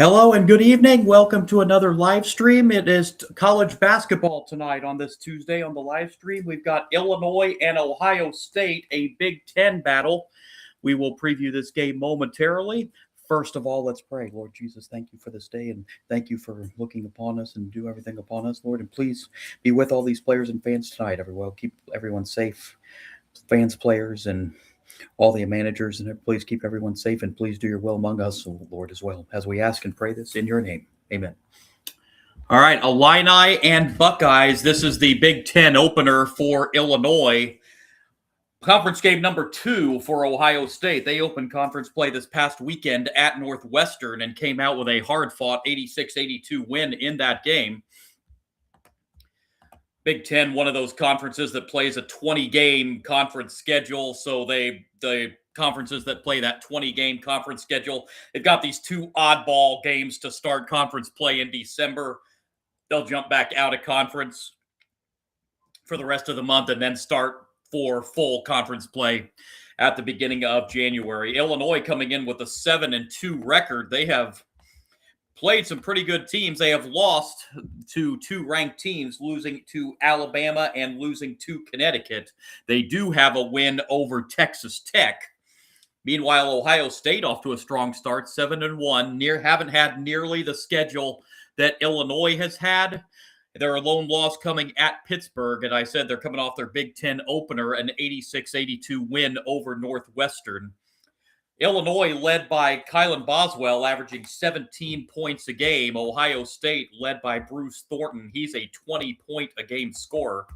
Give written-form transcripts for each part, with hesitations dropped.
Hello and good evening. Welcome to another live stream. It is college basketball tonight on this Tuesday on the live stream. We've got Illinois and Ohio State, a Big Ten battle. We will preview this game momentarily. First of all, let's pray. Lord Jesus, thank you for this day and thank you for looking upon us and do everything upon us, Lord. And please be with all these players and fans tonight, everyone. Keep everyone safe, fans, players, and all the managers, and please keep everyone safe, and please do your will among us, Lord, as well, as we ask and pray this in your name. Amen. All right, Illini and Buckeyes. This is the Big Ten opener for Illinois. Conference game number 2 for Ohio State. They opened conference play this past weekend at Northwestern and came out with a hard-fought 86-82 win in that game. Big Ten, one of those conferences that plays a 20-game conference schedule. So the conferences that play that 20-game conference schedule, they've got these 2 oddball games to start conference play in December. They'll jump back out of conference for the rest of the month and then start for full conference play at the beginning of January. Illinois coming in with a 7-2 record. They have played some pretty good teams. They have lost to 2 ranked teams, losing to Alabama and losing to Connecticut. They do have a win over Texas Tech. Meanwhile, Ohio State off to a strong start, 7-1. Haven't had nearly the schedule that Illinois has had. Their lone loss coming at Pittsburgh, and I said they're coming off their Big Ten opener, an 86-82 win over Northwestern. Illinois led by Kylan Boswell, averaging 17 points a game. Ohio State led by Bruce Thornton. He's a 20-point-a-game scorer.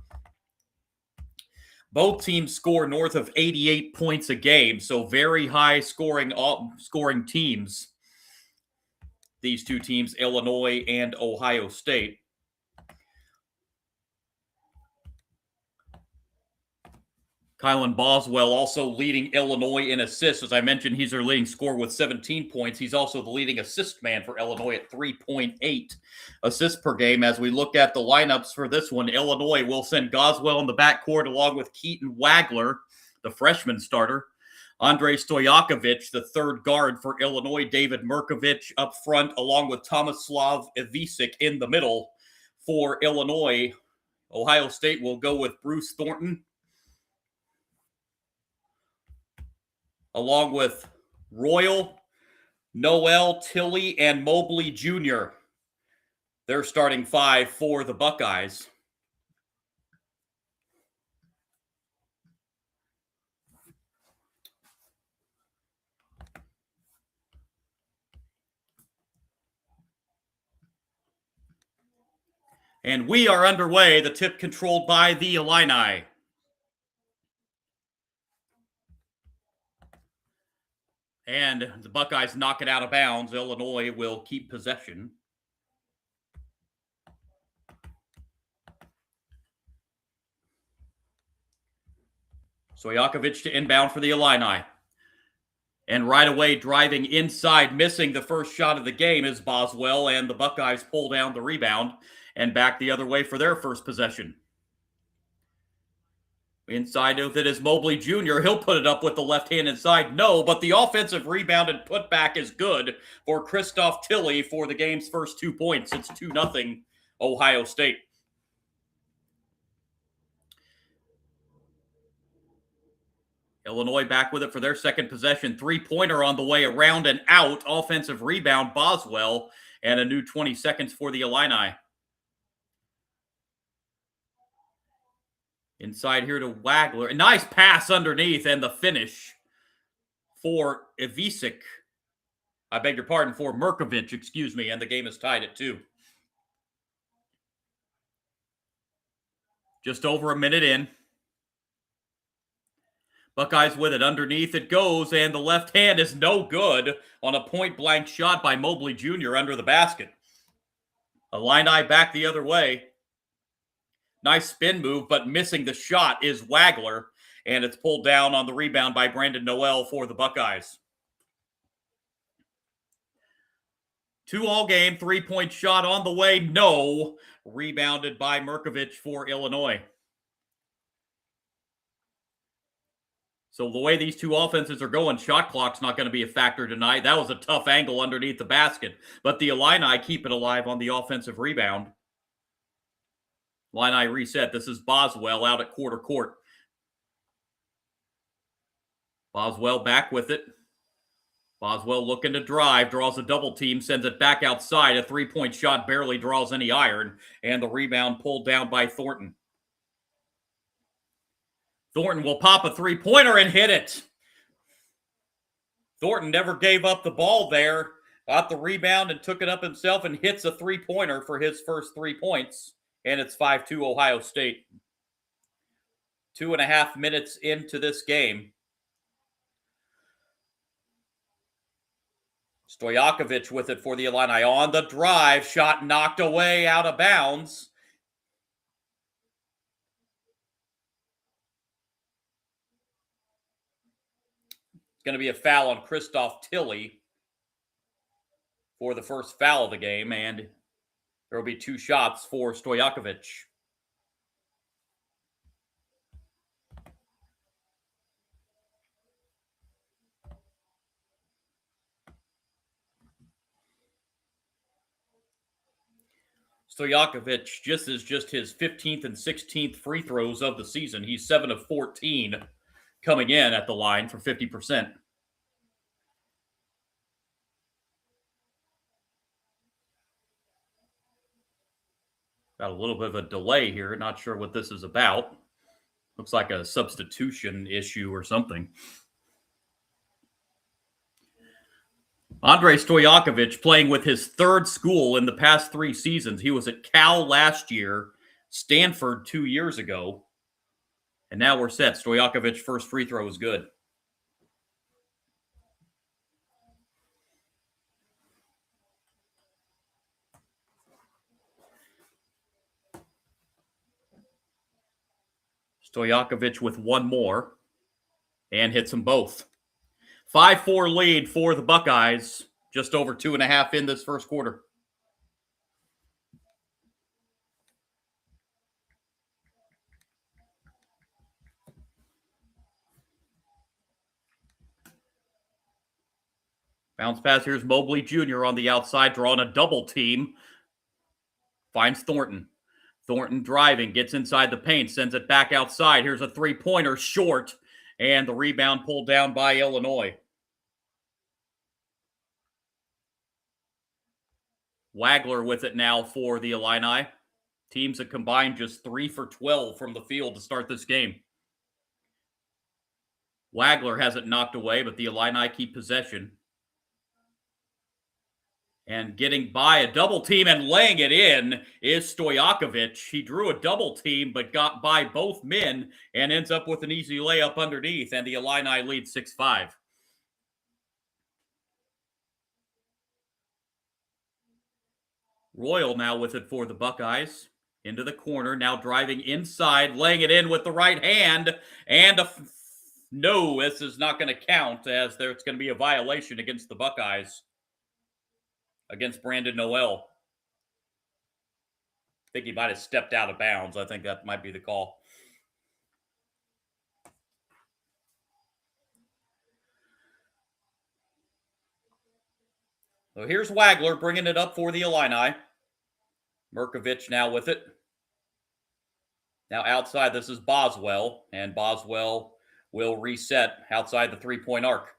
Both teams score north of 88 points a game, so very high scoring teams. These 2 teams, Illinois and Ohio State. Kylan Boswell also leading Illinois in assists. As I mentioned, he's their leading scorer with 17 points. He's also the leading assist man for Illinois at 3.8 assists per game. As we look at the lineups for this one, Illinois will send Goswell in the backcourt along with Keaton Wagler, the freshman starter. Andrei Stojakovic, the third guard for Illinois. David Merkovich up front along with Tomislav Ivisic in the middle for Illinois. Ohio State will go with Bruce Thornton, along with Royal, Noel, Tilley, and Mobley Jr. They're starting 5 for the Buckeyes. And we are underway. The tip controlled by the Illini. And the Buckeyes knock it out of bounds. Illinois will keep possession. Stojakovic to inbound for the Illini. And right away, driving inside, missing the first shot of the game is Boswell, and the Buckeyes pull down the rebound and back the other way for their first possession. Inside with it is Mobley Jr. He'll put it up with the left hand inside. No, but the offensive rebound and putback is good for Christoph Tilley for the game's first 2 points. It's 2-0 Ohio State. Illinois back with it for their second possession. 3-pointer on the way around and out. Offensive rebound, Boswell, and a new 20 seconds for the Illini. Inside here to Wagler. A nice pass underneath and the finish for Ivisic. I beg your pardon, for Merkovich, excuse me, and the game is tied at 2. Just over a minute in. Buckeyes with it. Underneath it goes, and the left hand is no good on a point-blank shot by Mobley Jr. under the basket. Illini back the other way. Nice spin move, but missing the shot is Wagler, and it's pulled down on the rebound by Brandon Noel for the Buckeyes. 2 all game, 3-point shot on the way, no. Rebounded by Merkovich for Illinois. So the way these two offenses are going, shot clock's not going to be a factor tonight. That was a tough angle underneath the basket. But the Illini keep it alive on the offensive rebound. Illini reset. This is Boswell out at quarter court. Boswell back with it. Boswell looking to drive, draws a double team, sends it back outside. A three-point shot barely draws any iron, and the rebound pulled down by Thornton. Thornton will pop a three-pointer and hit it. Thornton never gave up the ball there. Got the rebound and took it up himself and hits a three-pointer for his first 3 points. And it's 5-2 Ohio State. 2.5 minutes into this game. Stojakovic with it for the Illini on the drive. Shot knocked away out of bounds. It's going to be a foul on Christoph Tilley for the first foul of the game, and there will be 2 shots for Stojakovic. Stojakovic just his 15th and 16th free throws of the season. He's 7 of 14 coming in at the line for 50%. Got a little bit of a delay here. Not sure what this is about. Looks like a substitution issue or something. Andrei Stojakovic playing with his third school in the past 3 seasons. He was at Cal last year, Stanford 2 years ago, and now we're set. Stojakovic's first free throw is good. Stojakovic with 1 more and hits them both. 5-4 lead for the Buckeyes. Just over 2.5 in this first quarter. Bounce pass. Here's Mobley Jr. on the outside, drawing a double team. Finds Thornton. Thornton driving, gets inside the paint, sends it back outside. Here's a three-pointer short, and the rebound pulled down by Illinois. Wagler with it now for the Illini. Teams that combined just 3 for 12 from the field to start this game. Wagler has it knocked away, but the Illini keep possession. And getting by a double team and laying it in is Stojakovic. He drew a double team, but got by both men and ends up with an easy layup underneath, and the Illini lead 6-5. Royal now with it for the Buckeyes. Into the corner, now driving inside, laying it in with the right hand, and no, this is not going to count, as there's going to be a violation against the Buckeyes. Against Brandon Noel. I think he might have stepped out of bounds. I think that might be the call. So here's Wagler bringing it up for the Illini. Mirkovic now with it. Now outside, this is Boswell, and Boswell will reset outside the three-point arc.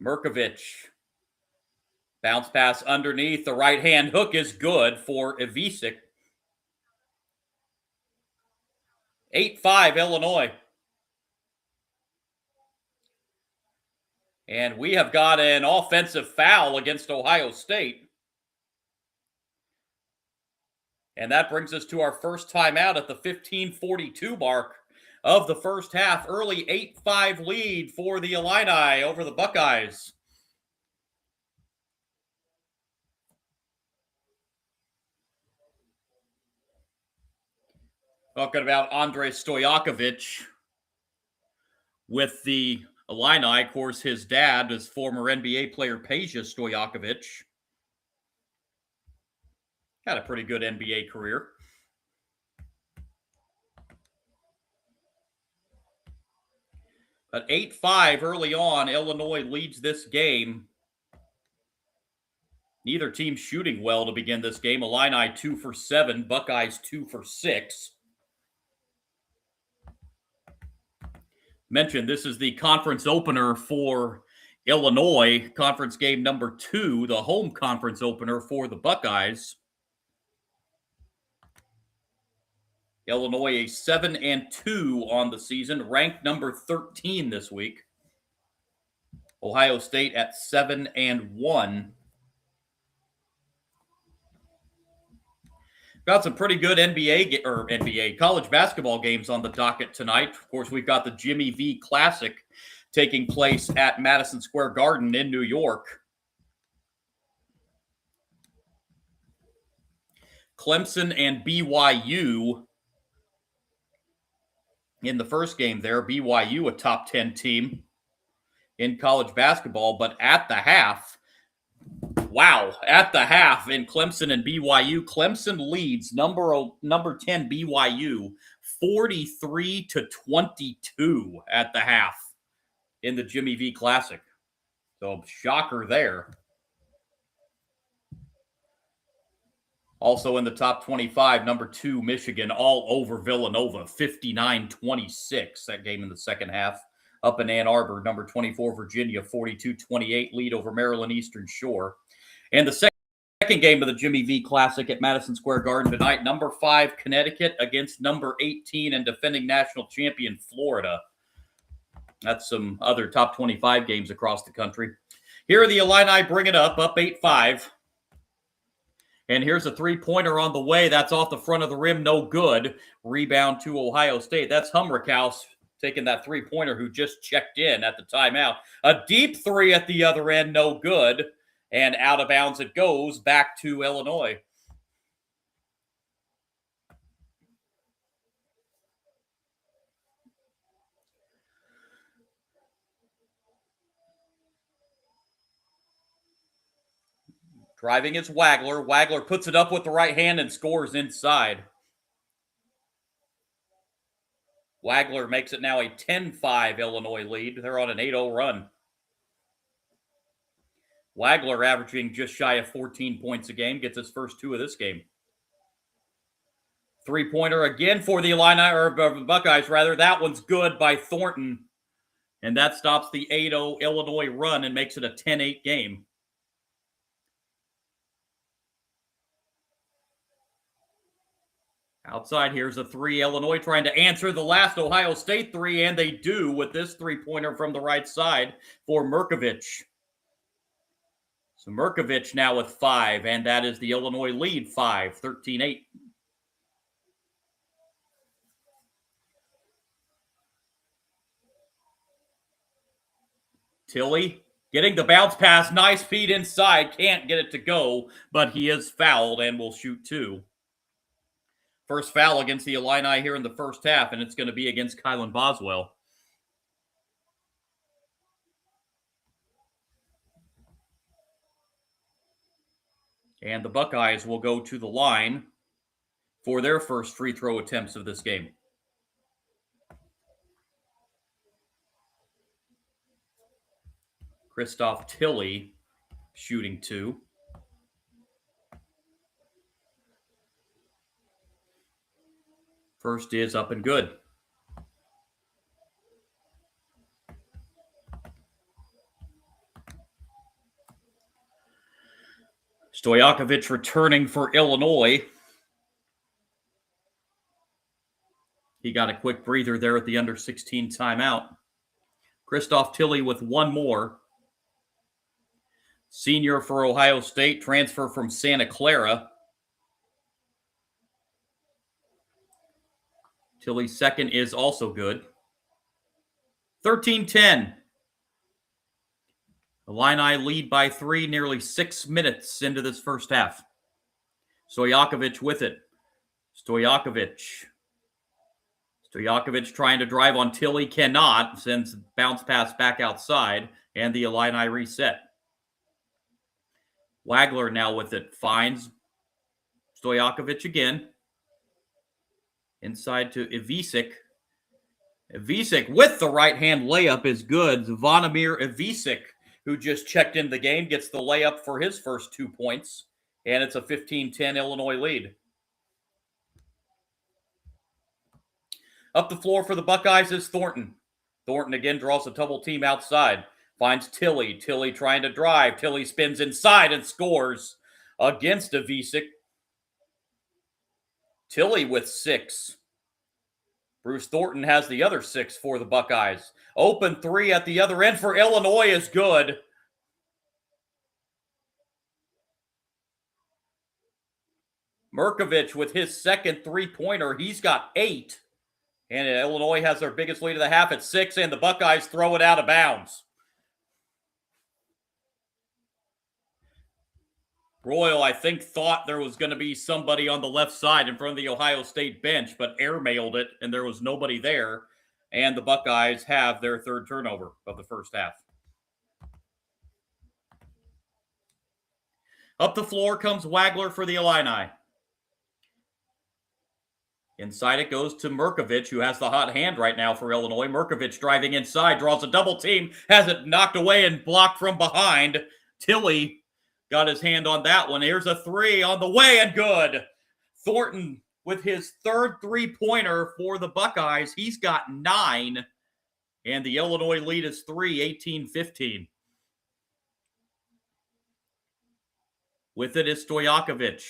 Mirkovic. Bounce pass underneath. The right-hand hook is good for Ivisic. 8-5 Illinois. And we have got an offensive foul against Ohio State. And that brings us to our first timeout at the 15:42 mark of the first half. Early 8-5 lead for the Illini over the Buckeyes. Talking about Andrei Stojakovic with the Illini. Of course, his dad is former NBA player Peja Stojakovic. Had a pretty good NBA career. At 8-5 early on, Illinois leads this game. Neither team shooting well to begin this game. Illini 2 for 7, Buckeyes 2 for 6. Mentioned this is the conference opener for Illinois, conference game number 2, the home conference opener for the Buckeyes. Illinois a 7-2 on the season, ranked number 13 this week. Ohio State at 7-1. Got some pretty good NBA college basketball games on the docket tonight. Of course, we've got the Jimmy V Classic taking place at Madison Square Garden in New York. Clemson and BYU in the first game there. BYU, a top 10 team in college basketball, but at the half, in Clemson and BYU, Clemson leads number 10 BYU 43-22 at the half in the Jimmy V Classic. So shocker there. Also in the top 25, number 2 Michigan all over Villanova 59-26. That game in the second half. Up in Ann Arbor, number 24 Virginia 42-28 lead over Maryland Eastern Shore. And the second game of the Jimmy V Classic at Madison Square Garden tonight, number 5 Connecticut against number 18 and defending national champion Florida. That's some other top 25 games across the country. Here are the Illini bring it up 8-5. And here's a three-pointer on the way. That's off the front of the rim, no good. Rebound to Ohio State. That's Humrickhouse taking that three-pointer who just checked in at the timeout. A deep three at the other end, no good. And out of bounds it goes back to Illinois. Driving is Wagler. Wagler puts it up with the right hand and scores inside. Wagler makes it now a 10-5 Illinois lead. They're on an 8-0 run. Wagler averaging just shy of 14 points a game, gets his first 2 of this game. Three-pointer again for the Buckeyes, rather. That one's good by Thornton. And that stops the 8-0 Illinois run and makes it a 10-8 game. Outside, here's a 3. Illinois trying to answer the last Ohio State 3, and they do with this three-pointer from the right side for Merkovich. So Merkovich now with 5, and that is the Illinois lead 5, 13-8. Tilley getting the bounce pass, nice feed inside, can't get it to go, but he is fouled and will shoot 2. First foul against the Illini here in the first half, and it's going to be against Kylan Boswell. And the Buckeyes will go to the line for their first free throw attempts of this game. Christoph Tilley shooting 2. First is up and good. Stojakovic returning for Illinois. He got a quick breather there at the under 16 timeout. Christoph Tilley with 1 more. Senior for Ohio State, transfer from Santa Clara. Tilley's second is also good. 13-10. Illini lead by 3, nearly 6 minutes into this first half. Stojakovic with it. Stojakovic trying to drive on Tilley, cannot, sends bounce pass back outside, and the Illini reset. Wagler now with it, finds Stojakovic again. Inside to Ivisic. Ivisic with the right-hand layup is good. Zvonimir Ivisic, who just checked in the game, gets the layup for his first 2 points, and it's a 15-10 Illinois lead. Up the floor for the Buckeyes is Thornton. Thornton again draws a double team outside. Finds Tilly. Tilly trying to drive. Tilly spins inside and scores against Ivisic. Tilly with 6. Bruce Thornton has the other 6 for the Buckeyes. Open 3 at the other end for Illinois is good. Merkovich with his second 3-pointer. He's got 8. And Illinois has their biggest lead of the half at 6, and the Buckeyes throw it out of bounds. Royal, I think, thought there was going to be somebody on the left side in front of the Ohio State bench, but airmailed it, and there was nobody there. And the Buckeyes have their third turnover of the first half. Up the floor comes Wagler for the Illini. Inside it goes to Merkovich, who has the hot hand right now for Illinois. Merkovich driving inside, draws a double team, has it knocked away and blocked from behind. Tilly got his hand on that one. Here's a 3 on the way and good. Thornton with his third 3-pointer for the Buckeyes. He's got 9, and the Illinois lead is 3, 18-15. With it is Stojakovic.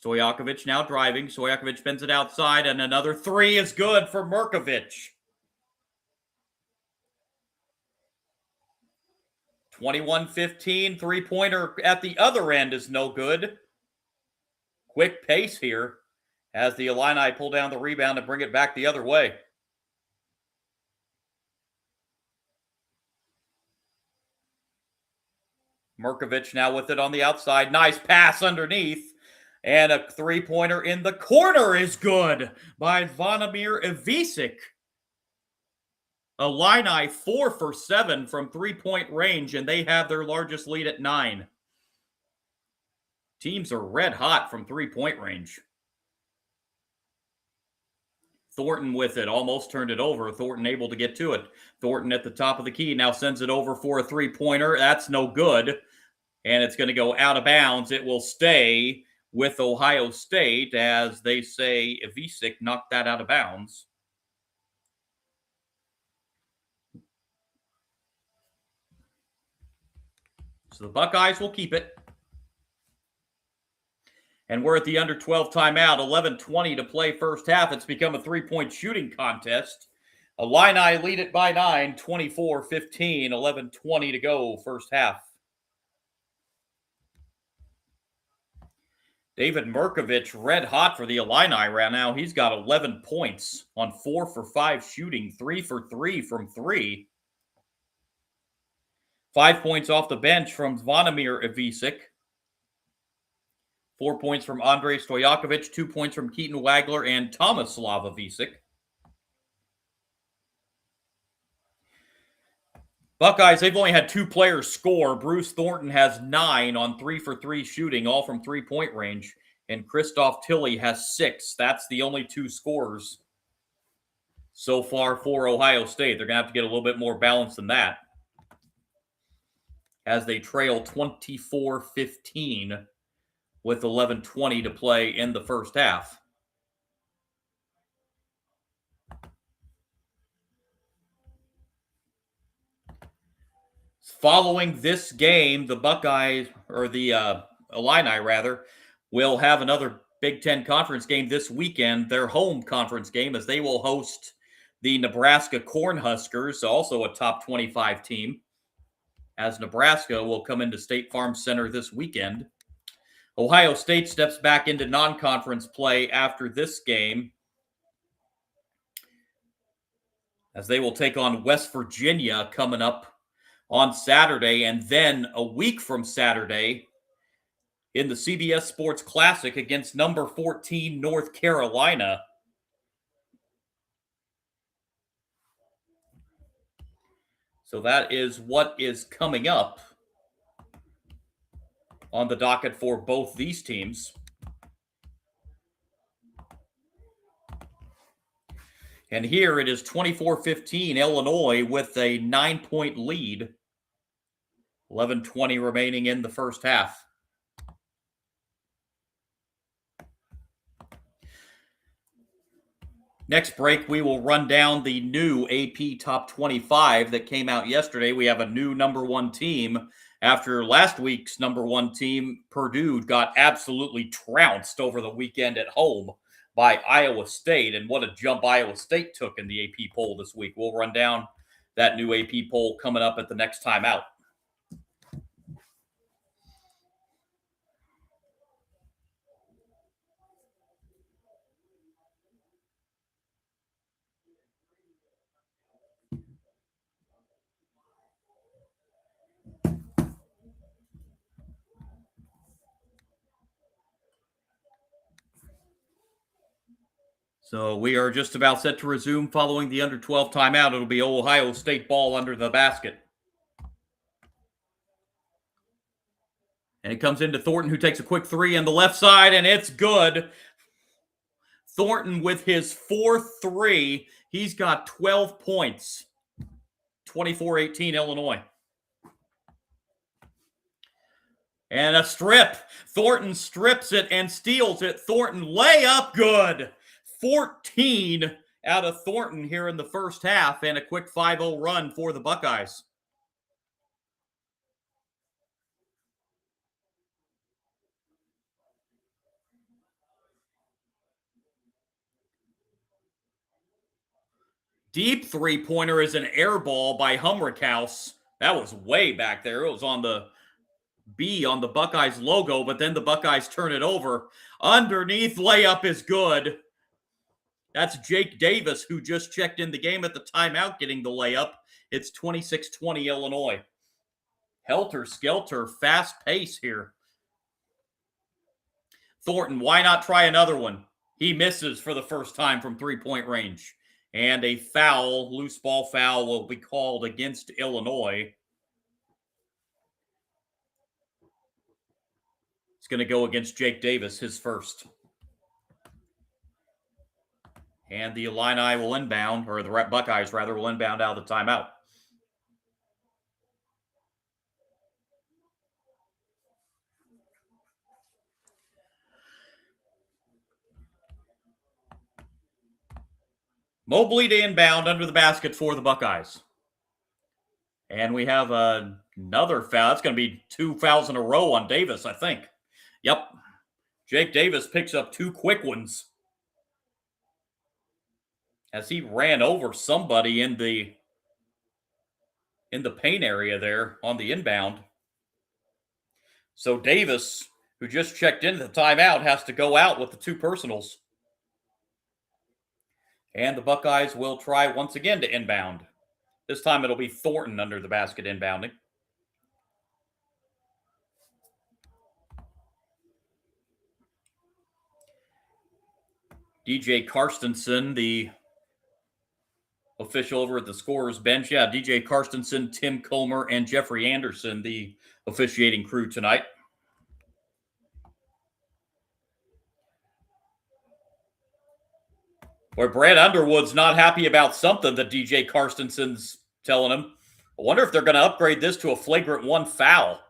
Stojakovic now driving. Stojakovic spins it outside, and another 3 is good for Merkovich. 21-15, 3-pointer at the other end is no good. Quick pace here as the Illini pull down the rebound and bring it back the other way. Merkovich now with it on the outside. Nice pass underneath. And a 3-pointer in the corner is good by Zvonimir Ivisic. Illini 4 for 7 from 3-point range, and they have their largest lead at 9. Teams are red hot from 3-point range. Thornton with it, almost turned it over. Thornton able to get to it. Thornton at the top of the key, now sends it over for a 3-pointer. That's no good, and it's going to go out of bounds. It will stay with Ohio State, as they say Ivisic knocked that out of bounds. So the Buckeyes will keep it. And we're at the under 12 timeout, 11:20 to play first half. It's become a 3-point shooting contest. Illini lead it by 9, 24-15, 11:20 to go first half. David Merkovich red hot for the Illini right now. He's got 11 points on 4 for 5 shooting, 3 for 3 from 3. 5 points off the bench from Zvonimir Ivisic. 4 points from Andrei Stojakovic, 2 points from Keaton Wagler and Tomislav Ivisic. Buckeyes, they've only had 2 players score. Bruce Thornton has 9 on 3 for 3 shooting, all from 3-point range. And Christoph Tilly has 6. That's the only 2 scorers so far for Ohio State. They're going to have to get a little bit more balance than that, as they trail 24-15 with 11:20 to play in the first half. Following this game, the Buckeyes, or the Illini rather, will have another Big Ten conference game this weekend, their home conference game, as they will host the Nebraska Cornhuskers, also a top 25 team, as Nebraska will come into State Farm Center this weekend. Ohio State steps back into non-conference play after this game, as they will take on West Virginia coming up on Saturday, and then a week from Saturday in the CBS Sports Classic against number 14 North Carolina. So that is what is coming up on the docket for both these teams. And here it is 24-15, Illinois with a 9-point lead. 11:20 remaining in the first half. Next break, we will run down the new AP Top 25 that came out yesterday. We have a new number one team. After last week's number one team, Purdue got absolutely trounced over the weekend at home by Iowa State. And what a jump Iowa State took in the AP poll this week. We'll run down that new AP poll coming up at the next time out. So we are just about set to resume following the under 12 timeout. It'll be Ohio State ball under the basket. And it comes into Thornton, who takes a quick three on the left side, and it's good. Thornton with his fourth three. He's got 12 points. 24-18 Illinois. And a strip. Thornton strips it and steals it. Thornton layup good. 14 out of Thornton here in the first half, and a quick 5-0 run for the Buckeyes. Deep three-pointer is an air ball by Humrickhouse. That was way back there. It was on the B on the Buckeyes logo, but then the Buckeyes turn it over. Underneath layup is good. That's Jake Davis, who just checked in the game at the timeout, getting the layup. It's 26-20 Illinois. Helter-skelter, fast pace here. Thornton, why not try another one? He misses for the first time from three-point range. And a foul, loose ball foul, will be called against Illinois. It's going to go against Jake Davis, his first. And the Illini will inbound, or the Buckeyes, rather, will inbound out of the timeout. Mobley to inbound under the basket for the Buckeyes. And we have another foul. It's going to be 2 fouls in a row on Davis, I think. Yep. Jake Davis picks up 2 quick ones as he ran over somebody in the paint area there on the inbound. So Davis, who just checked into the timeout, has to go out with the 2 personals. And the Buckeyes will try once again to inbound. This time it'll be Thornton under the basket inbounding. DJ Karstensen, the official over at the scorer's bench. Yeah, DJ Karstensen, Tim Comer, and Jeffrey Anderson, the officiating crew tonight. Where Brad Underwood's not happy about something that DJ Karstensen's telling him. I wonder if they're going to upgrade this to a flagrant 1 foul.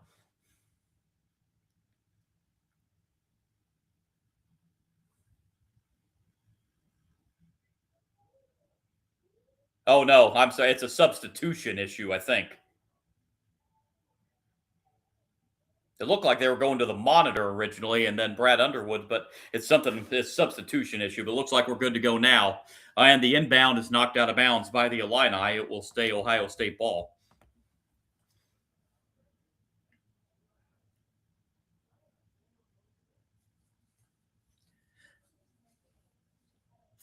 Oh, no, I'm sorry. It's a substitution issue, I think. It looked like they were going to the monitor originally and then Brad Underwood, but it's a substitution issue. But it looks like we're good to go now. And the inbound is knocked out of bounds by the Illini. It will stay Ohio State ball.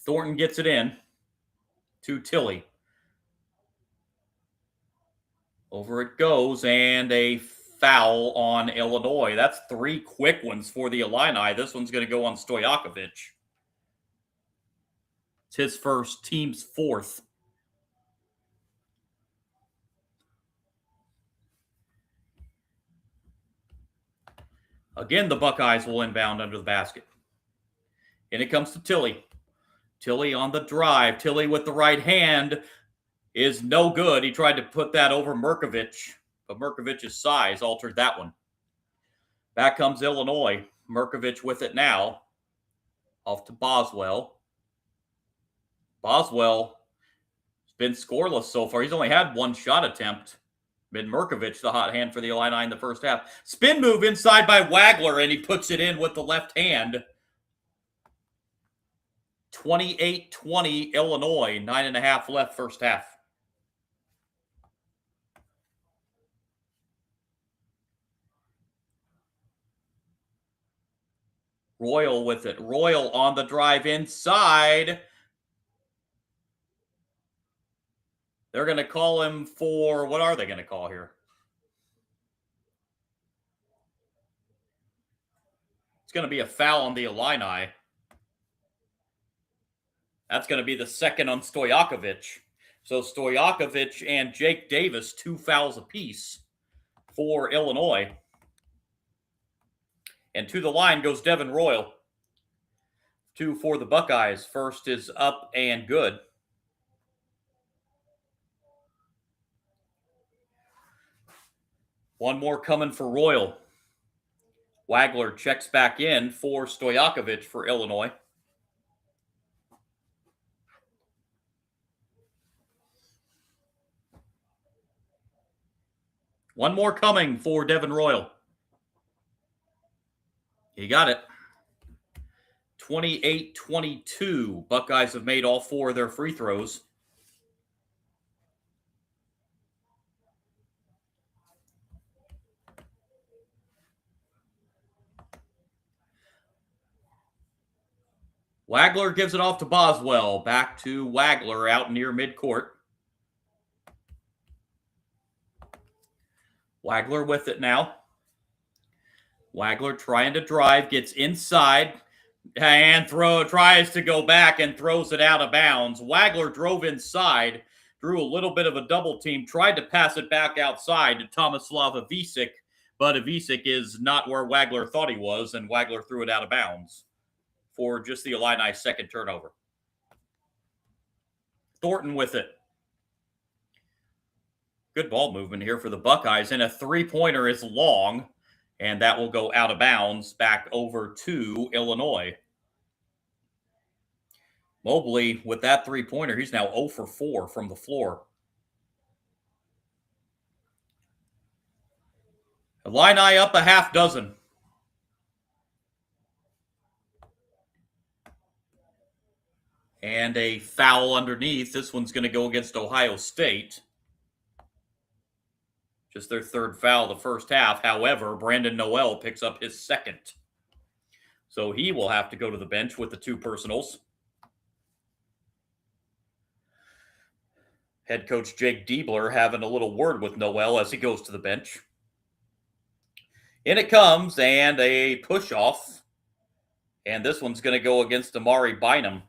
Thornton gets it in to Tilley. Over it goes, and a foul on Illinois. That's 3 quick ones for the Illini. This one's going to go on Stojakovic. It's his first, team's 4th. Again, the Buckeyes will inbound under the basket. And it comes to Tilley. Tilly on the drive. Tilly with the right hand is no good. He tried to put that over Merkovich, but Merkovich's size altered that one. Back comes Illinois. Merkovich with it now. Off to Boswell. Boswell has been scoreless so far. He's only had one shot attempt. Been Merkovich, the hot hand for the Illini in the first half. Spin move inside by Wagler, and he puts it in with the left hand. 28-20 Illinois, 9.5 left first half. Royal with it. Royal on the drive inside. They're going to call him for, what are they going to call here? It's going to be a foul on the Illini. That's going to be the second on Stojakovic. So Stojakovic and Jake Davis, 2 fouls apiece for Illinois. And to the line goes Devin Royal. 2 for the Buckeyes. First is up and good. One more coming for Royal. Wagler checks back in for Stojakovic for Illinois. One more coming for Devin Royal. He got it. 28-22. Buckeyes have made all 4 of their free throws. Wagler gives it off to Boswell. Back to Wagler out near midcourt. Wagler with it now. Wagler trying to drive, gets inside and tries to go back and throws it out of bounds. Wagler drove inside, drew a little bit of a double team, tried to pass it back outside to Tomislav Ivisic, but Ivisic is not where Wagler thought he was, and Wagler threw it out of bounds for just the Illini's second turnover. Thornton with it. Good ball movement here for the Buckeyes, and a three-pointer is long, and that will go out of bounds back over to Illinois. Mobley with that three-pointer, he's now 0 for 4 from the floor. Illini up a half dozen. And a foul underneath. This one's going to go against Ohio State. Just their third foul the first half. However, Brandon Noel picks up his second. So he will have to go to the bench with the 2 personals. Head coach Jake Diebler having a little word with Noel as he goes to the bench. In it comes, and a push-off. And this one's going to go against Amari Bynum.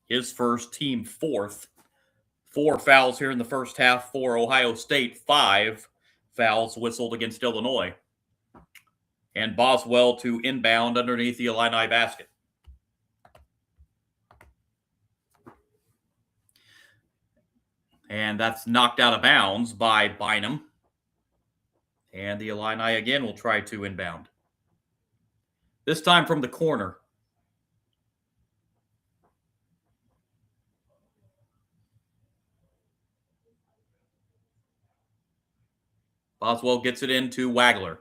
His first, team 4th. 4 fouls here in the first half for Ohio State. 5 fouls whistled against Illinois. And Boswell to inbound underneath the Illini basket. And that's knocked out of bounds by Bynum. And the Illini again will try to inbound. This time from the corner. Boswell gets it into Wagler.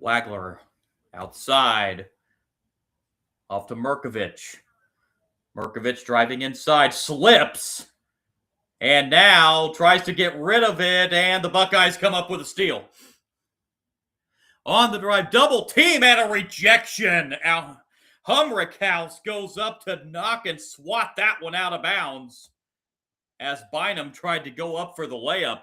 Wagler outside. Off to Merkovich. Merkovich driving inside. Slips. And now tries to get rid of it. And the Buckeyes come up with a steal. On the drive. Double team and a rejection. Humrickhouse goes up to knock and swat that one out of bounds, as Bynum tried to go up for the layup.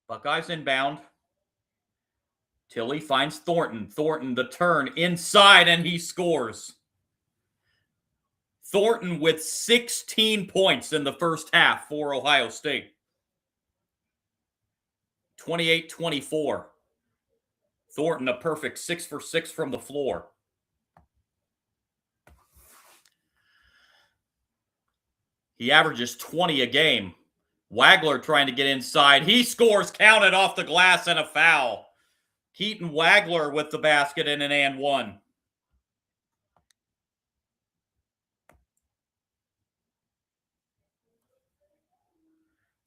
Buckeyes inbound. Tilly finds Thornton. Thornton the turn inside, and he scores. Thornton with 16 points in the first half for Ohio State. 28-24. Thornton a perfect 6 for 6 from the floor. He averages 20 a game. Wagler trying to get inside. He scores, counted off the glass, and a foul. Keaton Wagler with the basket and an and one.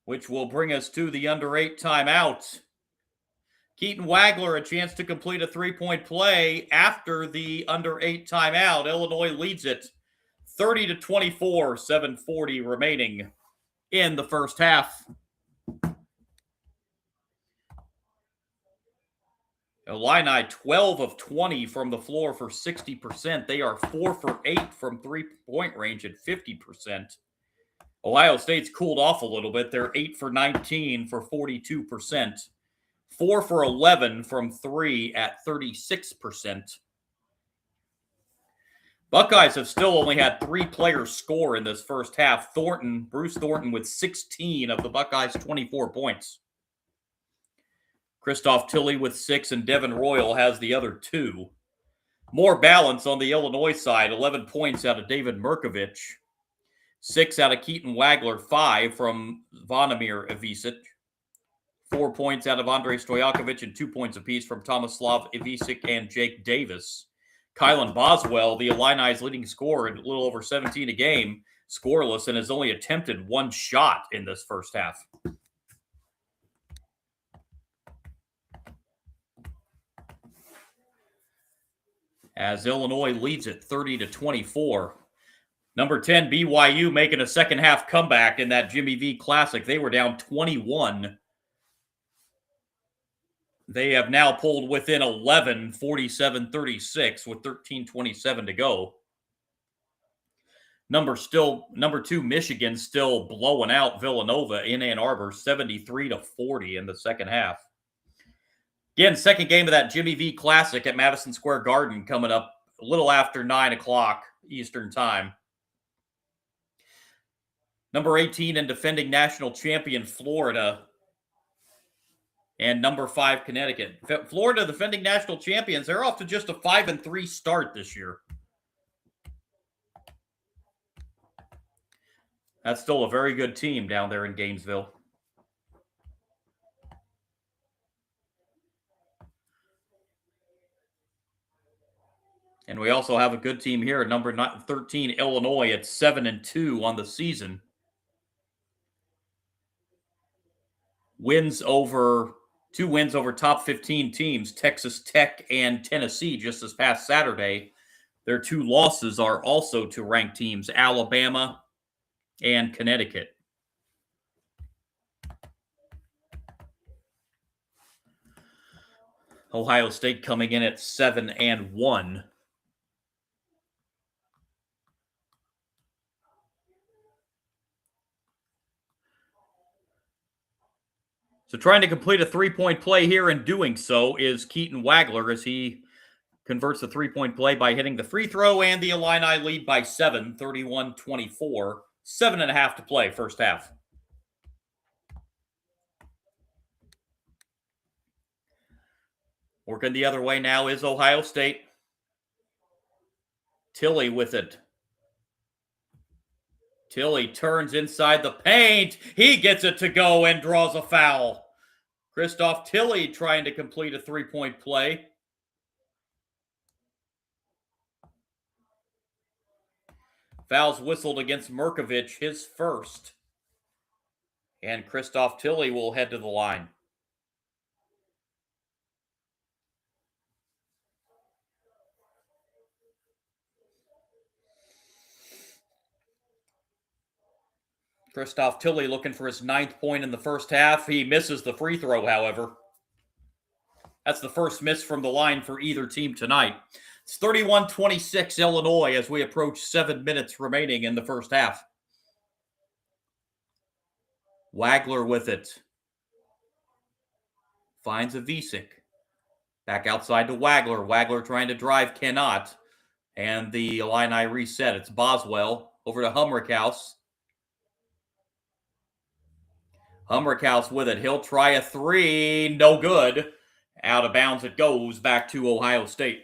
Which will bring us to the under 8 timeout. Keaton Wagler a chance to complete a three-point play after the under 8 timeout. Illinois leads it 30-24, 7:40 remaining in the first half. Illini 12 of 20 from the floor for 60%. They are 4 for 8 from three-point range at 50%. Ohio State's cooled off a little bit. They're 8 for 19 for 42%. 4 for 11 from 3 at 36%. Buckeyes have still only had 3 players score in this first half. Bruce Thornton with 16 of the Buckeyes' 24 points. Christoph Tilley with 6, and Devin Royal has the other 2. More balance on the Illinois side. 11 points out of David Merkovich. 6 out of Keaton Wagler. 5 from Vonimir Ivisic. 4 points out of Andrei Stojakovic, and 2 points apiece from Tomislav Ivisic and Jake Davis. Kylan Boswell, the Illini's leading scorer, a little over 17 a game, scoreless, and has only attempted 1 shot in this first half. As Illinois leads it 30-24. Number 10, BYU making a second half comeback in that Jimmy V Classic. They were down 21. They have now pulled within 11, 47-36, with 13:27 to go. Number 2, Michigan still blowing out Villanova in Ann Arbor, 73-40 in the second half. Again, second game of that Jimmy V Classic at Madison Square Garden coming up a little after 9 o'clock Eastern Time. Number 18 and defending national champion Florida, and number 5 Connecticut. Florida defending national champions. They're off to just a 5-3 start this year. That's still a very good team down there in Gainesville. And we also have a good team here at number 13, Illinois, at 7-2 on the season. Two wins over top 15 teams, Texas Tech and Tennessee, just this past Saturday. Their 2 losses are also to ranked teams, Alabama and Connecticut. Ohio State coming in at 7-1. So trying to complete a three-point play here, and doing so is Keaton Wagler as he converts the three-point play by hitting the free throw, and the Illini lead by 7, 31-24. 7.5 to play first half. Working the other way now is Ohio State. Tilley with it. Tilley turns inside the paint. He gets it to go and draws a foul. Christoph Tilley trying to complete a three-point play. Foul's whistled against Merkovich, his first. And Christoph Tilley will head to the line. Christoph Tilley looking for his 9th point in the first half. He misses the free throw, however. That's the first miss from the line for either team tonight. It's 31-26 Illinois as we approach 7 minutes remaining in the first half. Wagler with it. Finds Ivisic. Back outside to Wagler. Wagler trying to drive, cannot. And the Illini reset. It's Boswell. Over to Humrickhouse. Humrickhouse with it. He'll try a three. No good. Out of bounds it goes back to Ohio State.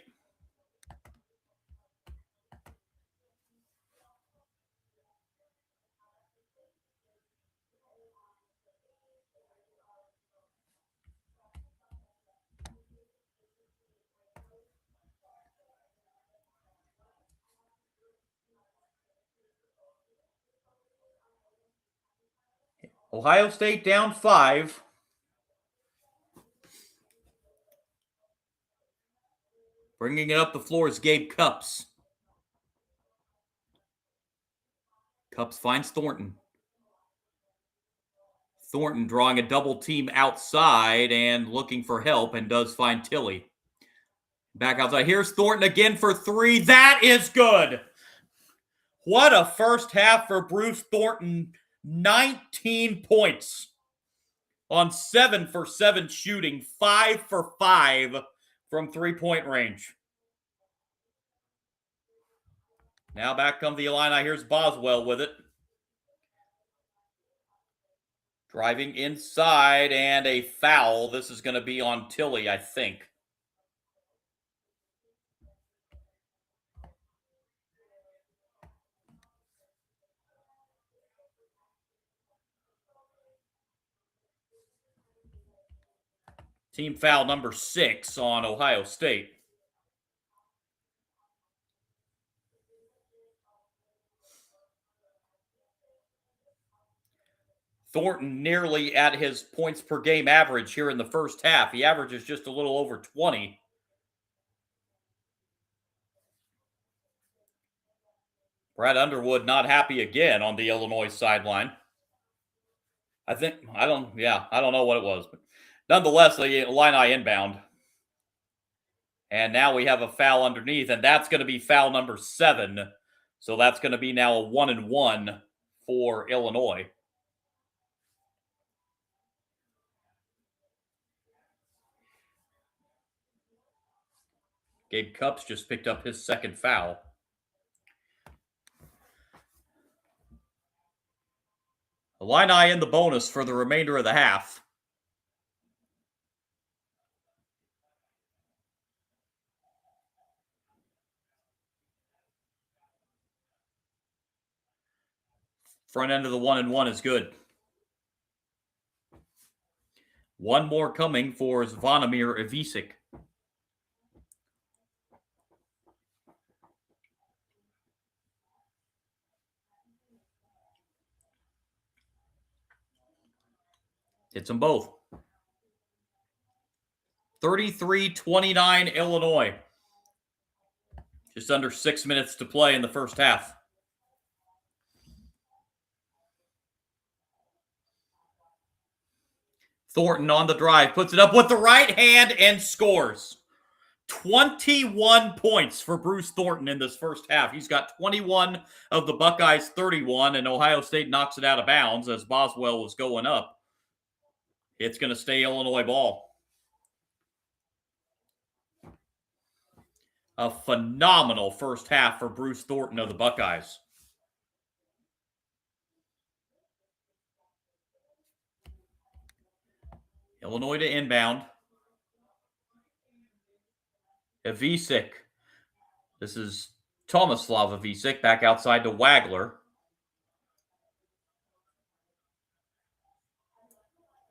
Ohio State down 5. Bringing it up the floor is Gabe Cupps. Cupps finds Thornton. Thornton drawing a double team outside and looking for help, and does find Tilly. Back outside. Here's Thornton again for 3. That is good. What a first half for Bruce Thornton. 19 points on 7 for 7 shooting, 5 for 5 from 3-point range. Now back come the Illini. Here's Boswell with it. Driving inside, and a foul. This is going to be on Tilly, I think. Team foul number 6 on Ohio State. Thornton nearly at his points per game average here in the first half. He averages just a little over 20. Brad Underwood not happy again on the Illinois sideline. I don't know what it was, but nonetheless, the Illini inbound. And now we have a foul underneath, and that's going to be foul number 7. So that's going to be now a 1-and-1 for Illinois. Gabe Cupps just picked up his second foul. Illini in the bonus for the remainder of the half. Front end of the 1-and-1 is good. One more coming for Zvonimir Ivisic. Hits them both. 33-29 Illinois. Just under 6 minutes to play in the first half. Thornton on the drive, puts it up with the right hand and scores. 21 points for Bruce Thornton in this first half. He's got 21 of the Buckeyes' 31, and Ohio State knocks it out of bounds as Boswell was going up. It's going to stay Illinois ball. A phenomenal first half for Bruce Thornton of the Buckeyes. Illinois to inbound. Ivisic. This is Tomislav Ivisic back outside to Wagler.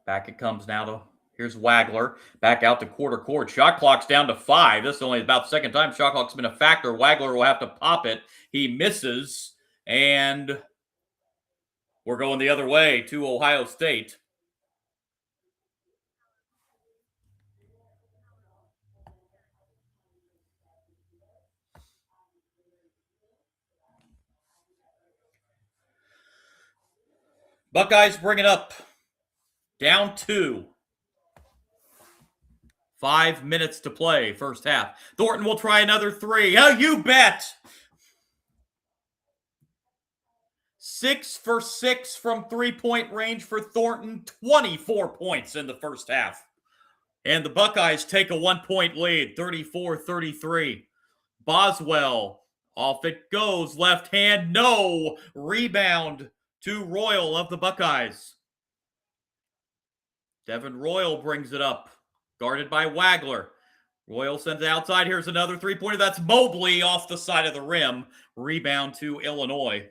Back it comes now to, here's Wagler. Back out to quarter court. Shot clock's down to 5. This is only about the second time shot clock's been a factor. Wagler will have to pop it. He misses, and we're going the other way to Ohio State. Buckeyes bring it up. Down 2. 5 minutes to play, first half. Thornton will try another 3. Oh, you bet! 6 for 6 from 3-point range for Thornton. 24 points in the first half. And the Buckeyes take a 1-point lead, 34-33. Boswell Off it goes. Left hand, no. Rebound to Royal of the Buckeyes. Devin Royal brings it up. Guarded by Wagler. Royal sends it outside. Here's another three-pointer. That's Mobley off the side of the rim. Rebound to Illinois.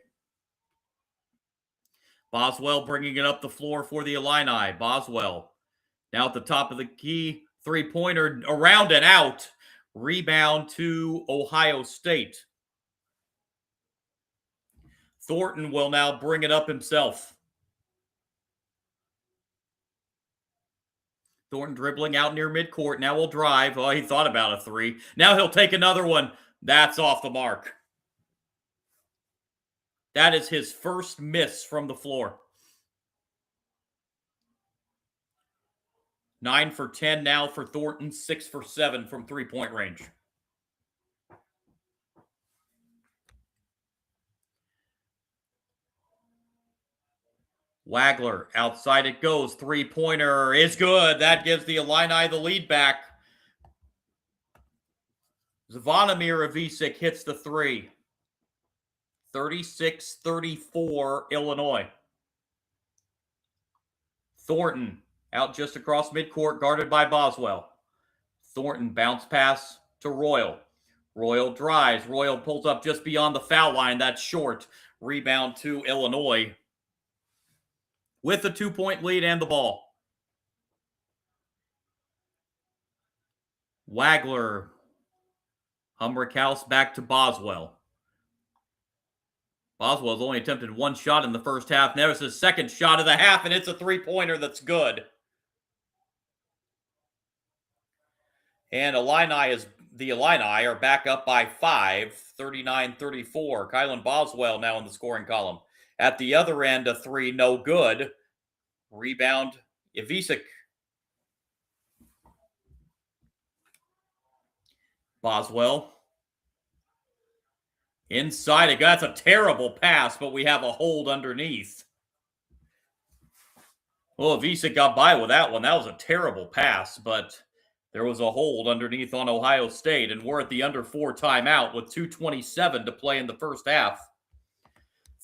Boswell bringing it up the floor for the Illini. Boswell now at the top of the key. Three-pointer around and out. Rebound to Ohio State. Thornton will now bring it up himself. Thornton dribbling out near midcourt. Now will drive. Oh, he thought about a three. Now he'll take another one. That's off the mark. That is his first miss from the floor. 9 for 10 now for Thornton. 6 for 7 from three-point range. Wagler, outside it goes. Three-pointer is good. That gives the Illini the lead back. Zvonimir Ivisic hits the three. 36-34 Illinois. Thornton out just across midcourt, guarded by Boswell. Thornton bounce pass to Royal. Royal drives. Royal pulls up just beyond the foul line. That's short. Rebound to Illinois with a 2-point lead and the ball. Wagler. Humrick House back to Boswell. Boswell's only attempted one shot in the first half. Now it's his second shot of the half, and it's a three-pointer that's good. And the Illini are back up by 5, 39-34. Kylan Boswell now in the scoring column. At the other end, a three, no good. Rebound, Ivisic. Boswell. Inside it. That's a terrible pass, but we have a hold underneath. Well, Ivisic got by with that one. That was a terrible pass, but there was a hold underneath on Ohio State, and we're at the under 4 timeout with 2:27 to play in the first half.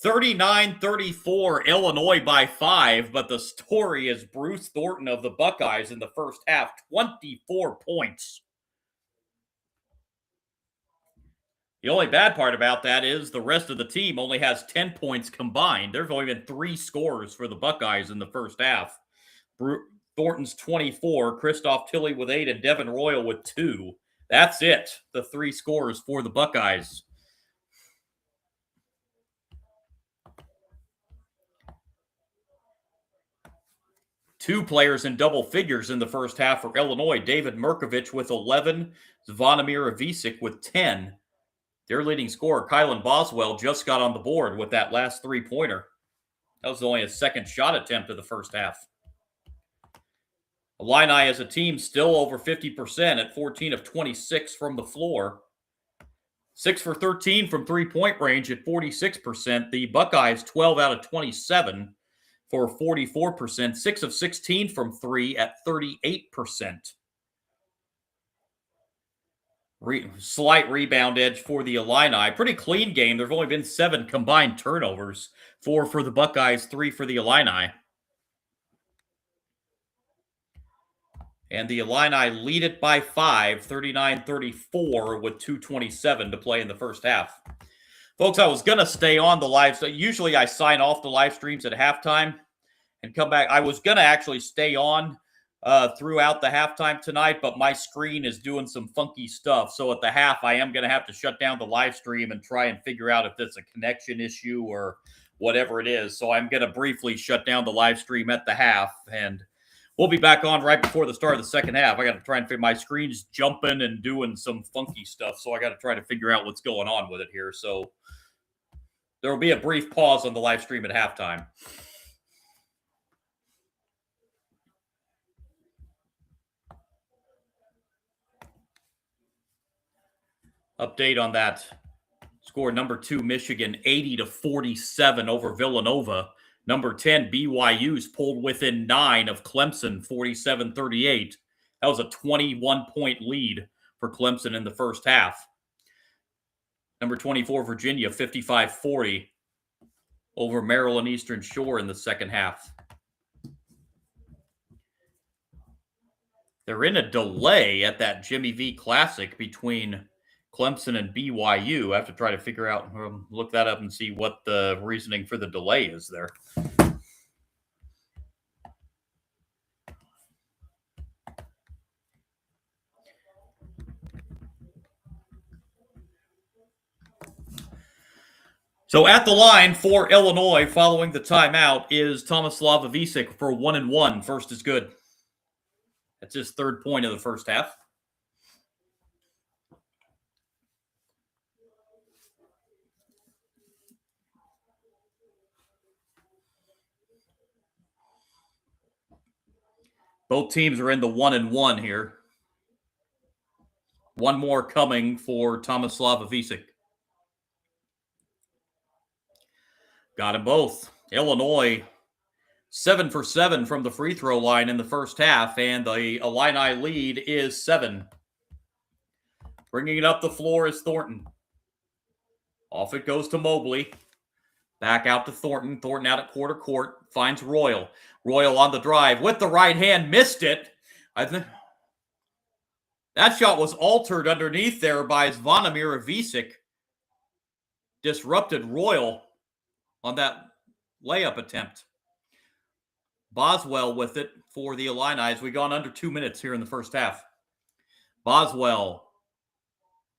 39-34, Illinois by 5, but the story is Bruce Thornton of the Buckeyes in the first half, 24 points. The only bad part about that is the rest of the team only has 10 points combined. There's only been 3 scores for the Buckeyes in the first half. Thornton's 24, Christoph Tilley with 8, and Devin Royal with 2. That's it, the 3 scores for the Buckeyes. Two players in double figures in the first half for Illinois. David Merkovich with 11, Zvonimir Ivisic with 10. Their leading scorer, Kylan Boswell, just got on the board with that last three-pointer. That was only his second shot attempt of the first half. Illini as a team still over 50% at 14 of 26 from the floor. 6 for 13 from three-point range at 46%. The Buckeyes 12 out of 27 for 44%. 6 of 16 from 3 at 38%. Slight rebound edge for the Illini. Pretty clean game. There have only been 7 combined turnovers. 4 for the Buckeyes, 3 for the Illini. And the Illini lead it by 5, 39-34 with 2:27 to play in the first half. Folks, I was going to stay on the live. So usually I sign off the live streams at halftime and come back. I was going to actually stay on throughout the halftime tonight, but my screen is doing some funky stuff. So at the half, I am going to have to shut down the live stream and try and figure out if it's a connection issue or whatever it is. So I'm going to briefly shut down the live stream at the half, and we'll be back on right before the start of the second half. I got to try and figure my screen's jumping and doing some funky stuff, so I got to try to figure out what's going on with it here. So there will be a brief pause on the live stream at halftime. Update on that score. Number 2, Michigan, 80-47 over Villanova. Number 10, BYU's pulled within 9 of Clemson, 47-38. That was a 21-point lead for Clemson in the first half. Number 24, Virginia, 55-40 over Maryland Eastern Shore in the second half. They're in a delay at that Jimmy V Classic between Clemson and BYU. I have to try to figure out, look that up and see what the reasoning for the delay is there. So at the line for Illinois following the timeout is Tomislav Ivisic for 1-1. First is good. That's his third point of the first half. Both teams are in the 1-1 here. One more coming for Tomislav Ivisic. Got them both. Illinois 7 for 7 from the free throw line in the first half, and the Illini lead is 7. Bringing it up the floor is Thornton. Off it goes to Mobley. Back out to Thornton. Thornton out at quarter court. Finds Royal. Royal on the drive with the right hand. Missed it. I think that shot was altered underneath there by Zvonimir Ivisic. Disrupted Royal on that layup attempt. Boswell with it for the Illini. We've gone under 2 minutes here in the first half. Boswell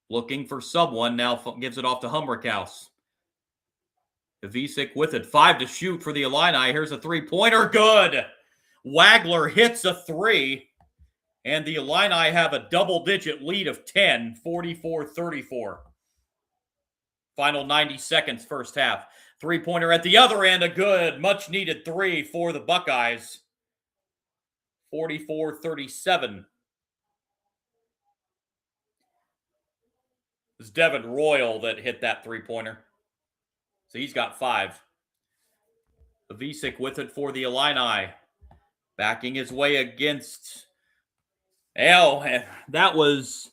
looking for someone. Now gives it off to Humrickhouse. Ivisic with it. 5 to shoot for the Illini. Here's a three-pointer. Good. Wagler hits a three. And the Illini have a double-digit lead of 10, 44-34. Final 90 seconds first half. Three-pointer at the other end. A good, much-needed three for the Buckeyes. 44-37. It was Devin Royal that hit that three-pointer. So he's got 5. Ivisic with it for the Illini. Backing his way against... that was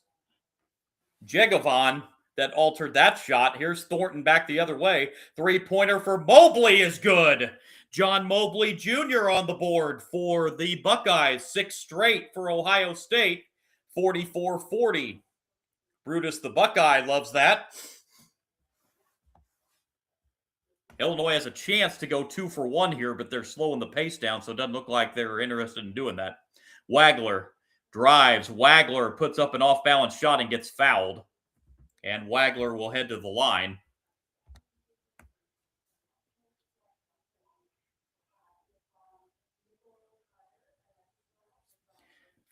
Jegovan that altered that shot. Here's Thornton back the other way. Three-pointer for Mobley is good. John Mobley Jr. on the board for the Buckeyes. 6 straight for Ohio State. 44-40. Brutus the Buckeye loves that. Illinois has a chance to go 2 for 1 here, but they're slowing the pace down, so it doesn't look like they're interested in doing that. Wagler drives. Wagler puts up an off-balance shot and gets fouled. And Wagler will head to the line.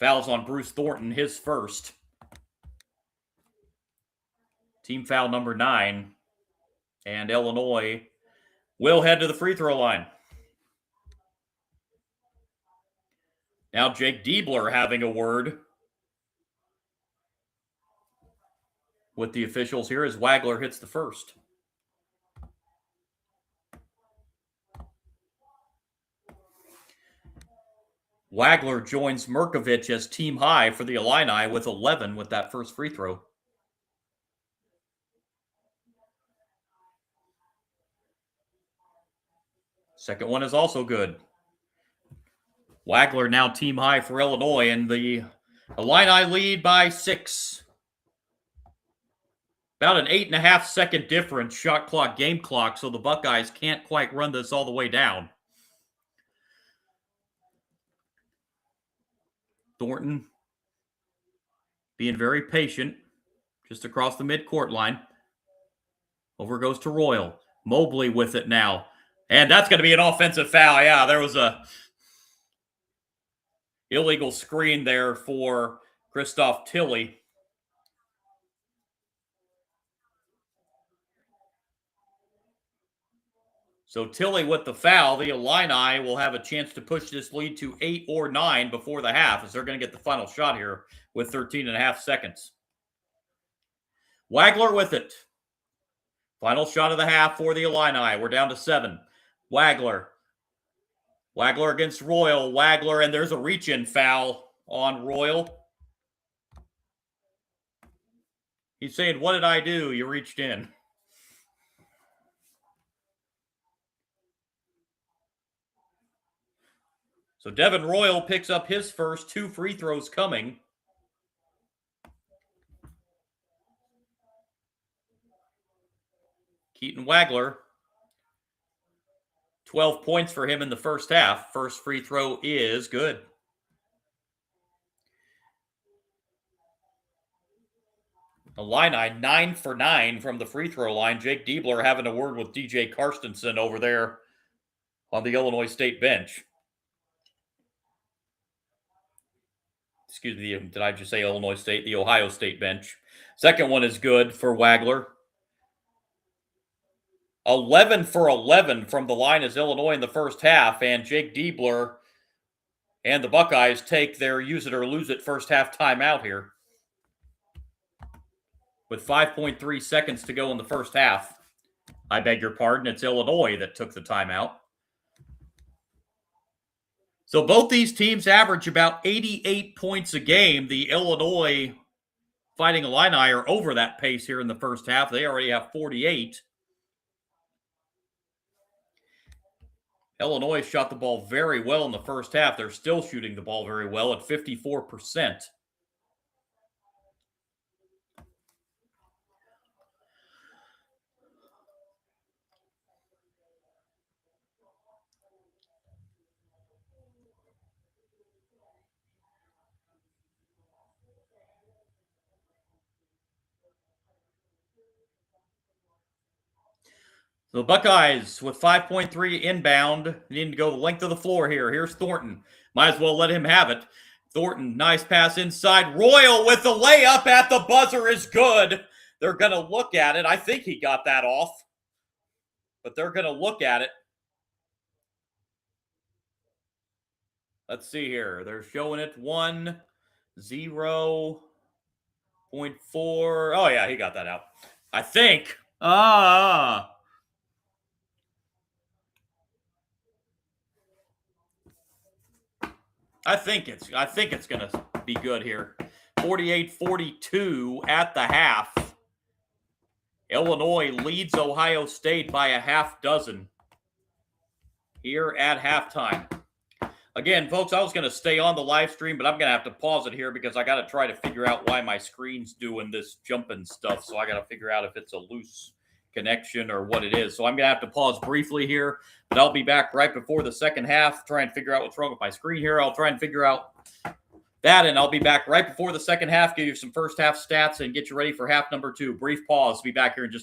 Fouls on Bruce Thornton, his first. Team foul number 9. And Illinois will head to the free throw line. Now Jake Diebler having a word with the officials here as Wagler hits the first. Wagler joins Mirkovic as team high for the Illini with 11 with that first free throw. Second one is also good. Wagler now team high for Illinois, and the Illini lead by 6. About an 8.5 second difference, shot clock, game clock, so the Buckeyes can't quite run this all the way down. Thornton being very patient, just across the midcourt line. Over goes to Royal. Mobley with it now. And that's going to be an offensive foul. Yeah, there was a illegal screen there for Christoph Tilley. So Tilley with the foul. The Illini will have a chance to push this lead to 8 or 9 before the half, as they're going to get the final shot here with 13.5 seconds. Wagler with it. Final shot of the half for the Illini. We're down to 7. Wagler against Royal. Wagler, and there's a reach-in foul on Royal. He's saying, what did I do? You reached in. So Devin Royal picks up his first 2 free throws coming. Keaton Wagler, 12 points for him in the first half. First free throw is good. Illini 9 for 9 from the free throw line. Jake Diebler having a word with DJ Karstensen over there on the Illinois State bench. Excuse me, did I just say Illinois State? The Ohio State bench. Second one is good for Wagler. 11 for 11 from the line is Illinois in the first half, and Jake Diebler and the Buckeyes take their use it or lose it first half timeout here. With 5.3 seconds to go in the first half. I beg your pardon, it's Illinois that took the timeout. So both these teams average about 88 points a game. The Illinois Fighting Illini are over that pace here in the first half. They already have 48. Illinois shot the ball very well in the first half. They're still shooting the ball very well at 54%. The Buckeyes with 5.3 inbound, needing to go the length of the floor here. Here's Thornton. Might as well let him have it. Thornton, nice pass inside. Royal with the layup at the buzzer is good. They're going to look at it. I think he got that off, but they're going to look at it. Let's see here. They're showing it 1, 0.4. Oh, yeah, he got that out. I think. I think it's going to be good here. 48-42 at the half. Illinois leads Ohio State by a half dozen here at halftime. Again, folks, I was going to stay on the live stream, but I'm going to have to pause it here because I got to try to figure out why my screen's doing this jumping stuff. So I got to figure out if it's a loose connection or what it is. So I'm going to have to pause briefly here, but I'll be back right before the second half, try and figure out what's wrong with my screen here. I'll try and figure out that, and I'll be back right before the second half, give you some first half stats and get you ready for half number 2. Brief pause. Be back here in just